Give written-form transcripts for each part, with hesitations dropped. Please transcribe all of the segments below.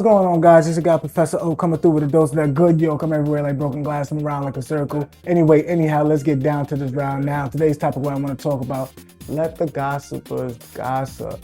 What's going on, guys? It's your guy Professor O coming through with a dose of that good yo. Come everywhere like broken glass and around like a circle. Anyway, anyhow, let's get down to this round now. Today's topic, what I want to talk about: let the gossipers gossip.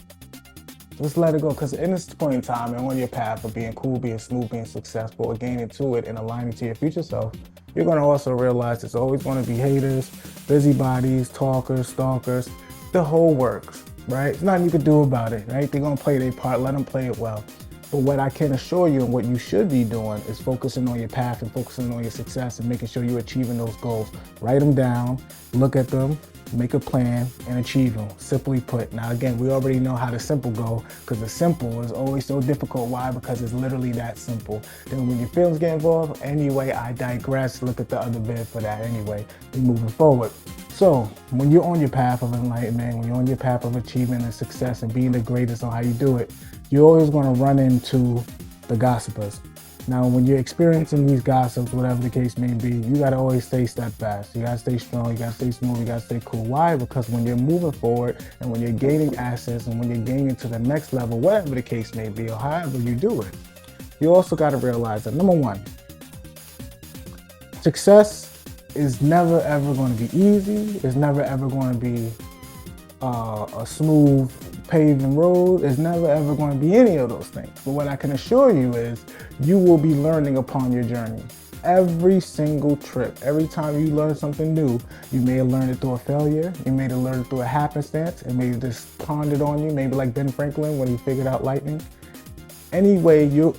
Just let it go, because in this point in time and on your path of being cool, being smooth, being successful, or gaining to it and aligning to your future self, you're going to also realize there's always going to be haters, busybodies, talkers, stalkers, the whole works, right? There's nothing you can do about it, right? They're going to play their part, let them play it well. But what I can assure you and what you should be doing is focusing on your path and focusing on your success and making sure you're achieving those goals. Write them down, look at them, make a plan, and achieve them, simply put. Now, again, we already know how the simple go, because the simple is always so difficult. Why? Because it's literally that simple. Then when your feelings get involved, anyway, I digress. Look at the other bit for that anyway. We're moving forward. So when you're on your path of enlightenment, when you're on your path of achievement and success and being the greatest on how you do it, you're always going to run into the gossipers. Now, when you're experiencing these gossips, whatever the case may be, you got to always stay steadfast. You got to stay strong. You got to stay smooth. You got to stay cool. Why? Because when you're moving forward and when you're gaining assets and when you're gaining to the next level, whatever the case may be or however you do it, you also got to realize that, number one, success is never ever going to be easy. It's never ever going to be a smooth paving road. It's never ever going to be any of those things. But what I can assure you is you will be learning upon your journey. Every single trip, every time you learn something new, you may have learned it through a failure, you may have learned it through a happenstance, it may have just pondered on you, maybe like Ben Franklin when he figured out lightning. Anyway, you'll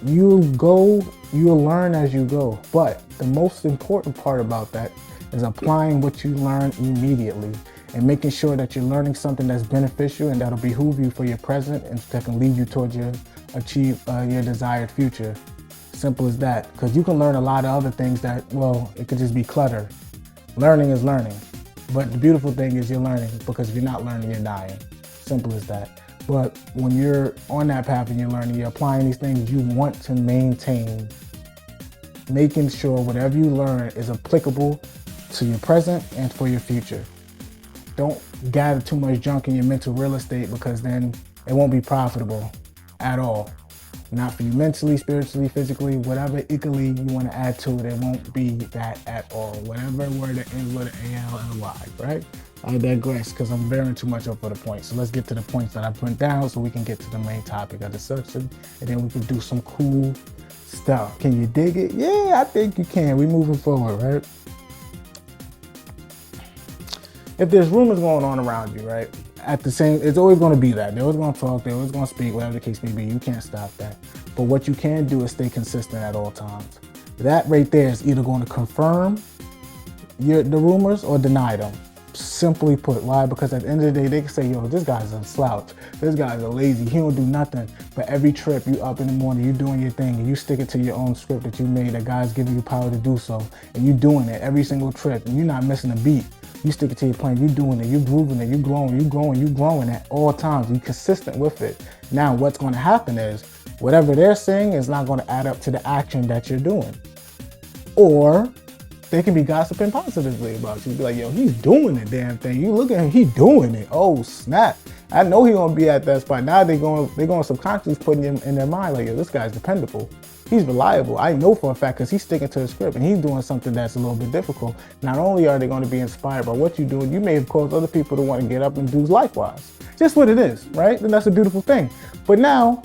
learn as you go. But the most important part about that is applying what you learn immediately and making sure that you're learning something that's beneficial and that'll behoove you for your present and that can lead you towards your desired future. Simple as that. Because you can learn a lot of other things that, well, it could just be clutter. Learning is learning. But the beautiful thing is you're learning, because if you're not learning, you're dying. Simple as that. But when you're on that path and you're learning, you're applying these things, you want to maintain making sure whatever you learn is applicable to your present and for your future. Don't gather too much junk in your mental real estate, because then it won't be profitable at all. Not for you mentally, spiritually, physically, whatever equally you want to add to it, it won't be that at all. Whatever word that ends with an A-L-L-Y, right? I digress, because I'm veering too much up for the point. So let's get to the points that I put down so we can get to the main topic of the section, and then we can do some cool stuff. Can you dig it? Yeah, I think you can. We're moving forward, right? If there's rumors going on around you, right, it's always going to be that. They're always going to talk, they're always going to speak, whatever the case may be. You can't stop that. But what you can do is stay consistent at all times. That right there is either going to confirm the rumors or deny them. Simply put. Why? Because at the end of the day, they can say, yo, this guy's a slouch. This guy's a lazy. He don't do nothing. But every trip, you up in the morning, you doing your thing, and you stick it to your own script that you made, that God's giving you power to do so. And you doing it every single trip, and you're not missing a beat. You stick it to your plan, you doing it, you grooving it, you growing at all times. You consistent with it. Now, what's going to happen is whatever they're saying is not going to add up to the action that you're doing. Or they can be gossiping positively about you. Be like, yo, he's doing the damn thing. You look at him, he's doing it. Oh, snap. I know he's going to be at that spot. Now they're going subconsciously putting him in their mind like, yo, this guy's dependable. He's reliable. I know for a fact, because he's sticking to the script and he's doing something that's a little bit difficult. Not only are they going to be inspired by what you're doing, you may have caused other people to want to get up and do likewise. Just what it is, right? And that's a beautiful thing. But now,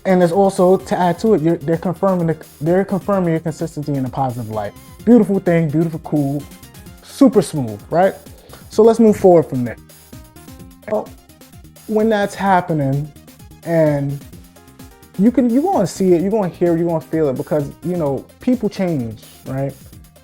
and there's also, to add to it, they're confirming your consistency in a positive light. Beautiful thing, beautiful, cool, super smooth, right? So let's move forward from there. Well, when that's happening, and you're going to see it, you're going to hear it, you're going to feel it, because, you know, people change, right?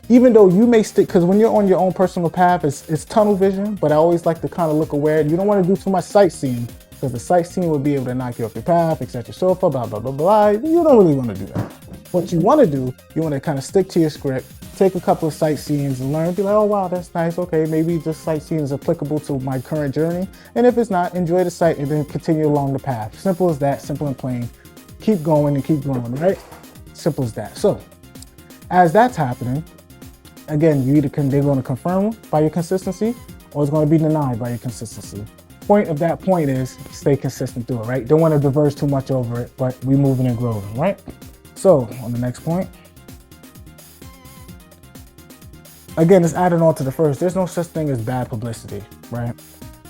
Even though you may stick, because when you're on your own personal path, it's tunnel vision, but I always like to kind of look aware. You don't want to do too much sightseeing, because the sightseeing will be able to knock you off your path, etc. So blah, blah, blah, blah. You don't really want to do that. What you want to do, you want to kind of stick to your script, take a couple of sightseeings and learn, be like, oh, wow, that's nice. Okay, maybe this sightseeing is applicable to my current journey. And if it's not, enjoy the sight and then continue along the path. Simple as that, simple and plain. Keep going and keep growing, right? Simple as that. So as that's happening, again, they're going to confirm by your consistency, or it's going to be denied by your consistency. point of that point is stay consistent through it, right? Don't want to diverge too much over it, but we moving and growing, right? So on the next point, again, it's adding on to the first. There's no such thing as bad publicity, right?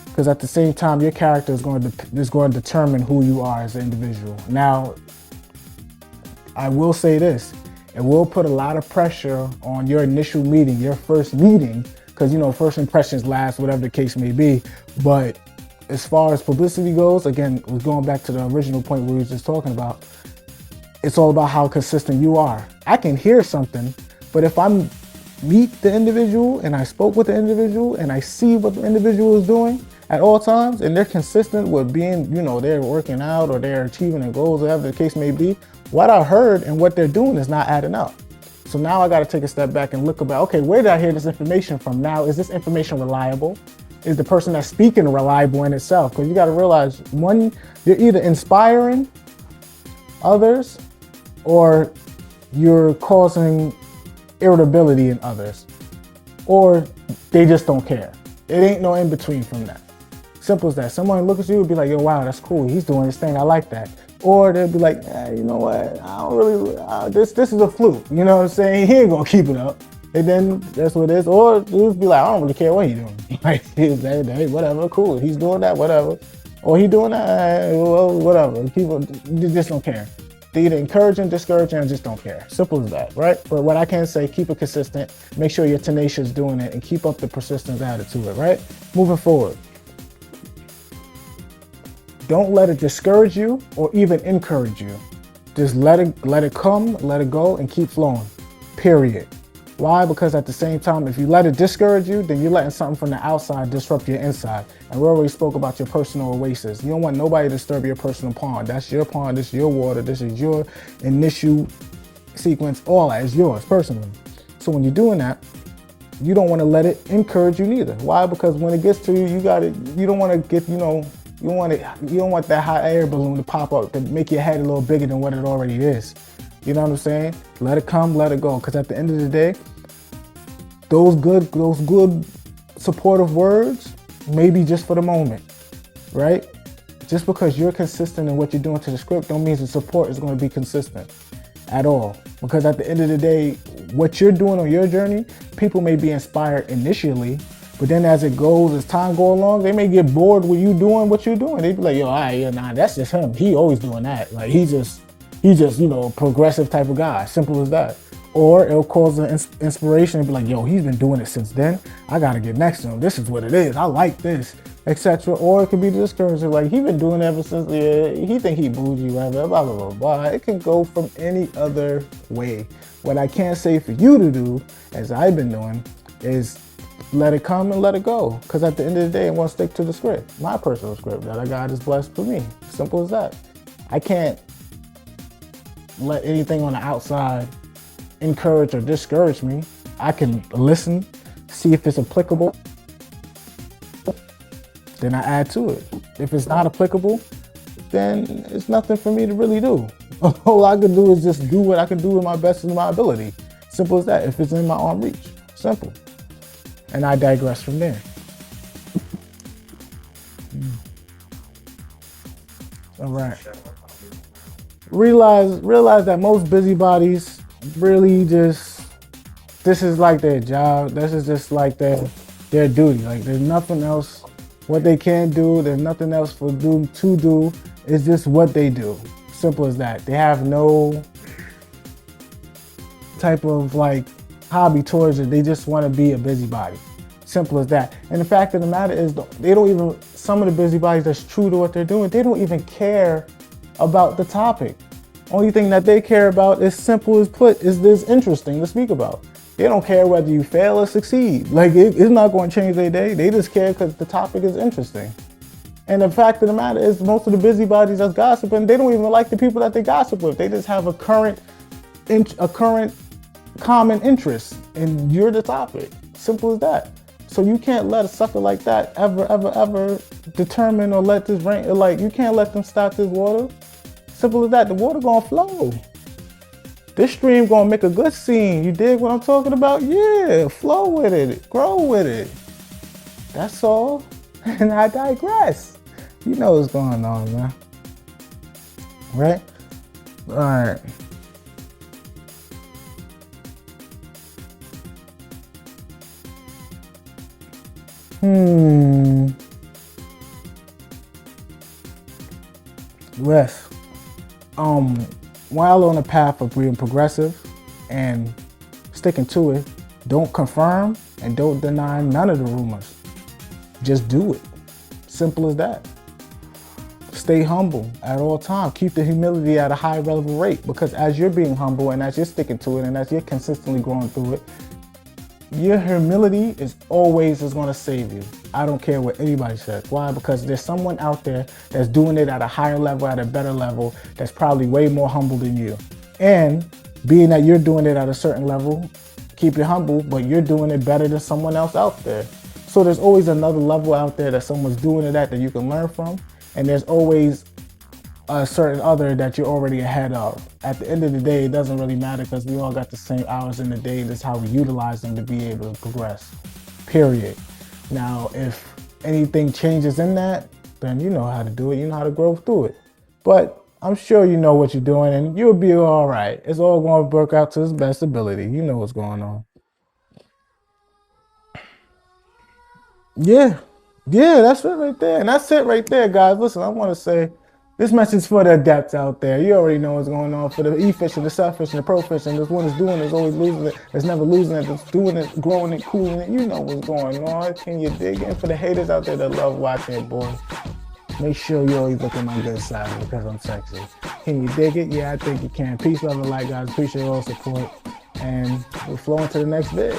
Because at the same time, your character is going to determine who you are as an individual. Now, I will say this, it will put a lot of pressure on your initial meeting, your first meeting, because you know, first impressions last, whatever the case may be. But as far as publicity goes, again, we're going back to the original point we were just talking about. It's all about how consistent you are. I can hear something, but if I meet the individual and I spoke with the individual and I see what the individual is doing at all times, and they're consistent with being, you know, they're working out or they're achieving their goals, whatever the case may be, what I heard and what they're doing is not adding up. So now I got to take a step back and look about, okay, where did I hear this information from? Now, is this information reliable? Is the person that's speaking reliable in itself? Because you got to realize, one, you're either inspiring others or you're causing irritability in others, or they just don't care. It ain't no in between from that. Simple as that. Someone look at you and be like, yo, wow, that's cool. He's doing his thing. I like that. Or they'll be like, you know what? I don't really, this is a fluke. You know what I'm saying? He ain't gonna keep it up. And then that's what it is. Or they'll be like, I don't really care what he's doing. Like, hey, whatever, cool. He's doing that, whatever. Or he doing that, well, whatever. People just don't care. They either encouraging, discouraging, or just don't care. Simple as that, right? But what I can say, keep it consistent. Make sure you're tenacious doing it and keep up the persistence added to it, right? Moving forward. Don't let it discourage you or even encourage you. Just let it come, let it go, and keep flowing, period. Why? Because at the same time, if you let it discourage you, then you're letting something from the outside disrupt your inside. And we already spoke about your personal oasis. You don't want nobody to disturb your personal pond. That's your pond, this is your water, this is your initial sequence, all that is yours personally. So when you're doing that, you don't want to let it encourage you neither. Why? Because when it gets to you, you don't want to get, you don't want that hot air balloon to pop up to make your head a little bigger than what it already is. You know what I'm saying? Let it come, let it go. Because at the end of the day, those good supportive words may be just for the moment, right? Just because you're consistent in what you're doing to the script don't mean the support is going to be consistent at all. Because at the end of the day, what you're doing on your journey, people may be inspired initially, but then as it goes, as time goes along, they may get bored with you doing what you're doing. They be like, yo, all right, yeah, nah, that's just him. He always doing that. Like he just, you know, progressive type of guy. Simple as that. Or it'll cause an inspiration and be like, yo, he's been doing it since then. I got to get next to him. This is what it is. I like this, etc. Or it could be discouraging, like he been doing it ever since, he think he bougie, whatever, blah, blah, blah, blah. It can go from any other way. What I can say for you to do, as I've been doing, is let it come and let it go. Because at the end of the day, I want to stick to the script, my personal script that God has blessed for me. Simple as that. I can't let anything on the outside encourage or discourage me. I can listen, see if it's applicable, then I add to it. If it's not applicable, then it's nothing for me to really do. All I can do is just do what I can do with my best of my ability. Simple as that, if it's in my arm reach. Simple. And I digress from there. All right. Realize that most busybodies really just, this is like their job. This is just like their duty. Like there's nothing else what they can do. There's nothing else for them to do. It's just what they do. Simple as that. They have no type of like hobby towards it. They just want to be a busybody. Simple as that. And the fact of the matter is, they don't even, some of the busybodies that's true to what they're doing, they don't even care about the topic. Only thing that they care about, is simple as put, is this interesting to speak about. They don't care whether you fail or succeed. Like it's not going to change their day. They just care because the topic is interesting. And the fact of the matter is, most of the busybodies that's gossiping, they don't even like the people that they gossip with. They just have a current common interest, and you're the topic. Simple as that. So you can't let a sucker like that ever determine or let this rain, like you can't let them stop this water. Simple as that. The water gonna flow. This stream gonna make a good scene. You dig what I'm talking about? Yeah, flow with it, grow with it. That's all. And I digress. You know what's going on, man. Right? All right. Yes. While on the path of being progressive and sticking to it, don't confirm and don't deny none of the rumors. Just do it. Simple as that. Stay humble at all times. Keep the humility at a high relevant rate, because as you're being humble and as you're sticking to it and as you're consistently growing through it, your humility is always going to save you. I don't care what anybody says. Why? Because there's someone out there that's doing it at a higher level, at a better level, that's probably way more humble than you. And being that you're doing it at a certain level, keep it humble, but you're doing it better than someone else out there. So there's always another level out there that someone's doing it at that you can learn from. And there's always a certain other that you're already ahead of. At the end of the day, it doesn't really matter, because we all got the same hours in the day. That's how we utilize them to be able to progress, period. Now, if anything changes in that, then you know how to do it. You know how to grow through it. But I'm sure you know what you're doing and you'll be all right. It's all going to work out to its best ability. You know what's going on. Yeah, that's it right there. And that's it right there, guys. Listen, I want to say this message for the adepts out there. You already know what's going on. For the E-fish and the self-fish and the pro-fish, and this one is doing it is always losing it. It's never losing it. It's doing it, growing it, cooling it. You know what's going on. Can you dig in? For the haters out there that love watching it, boy, make sure you always look at my good side, because I'm sexy. Can you dig it? Yeah, I think you can. Peace, love, and light, guys. Appreciate all support. And we're flowing to the next vid.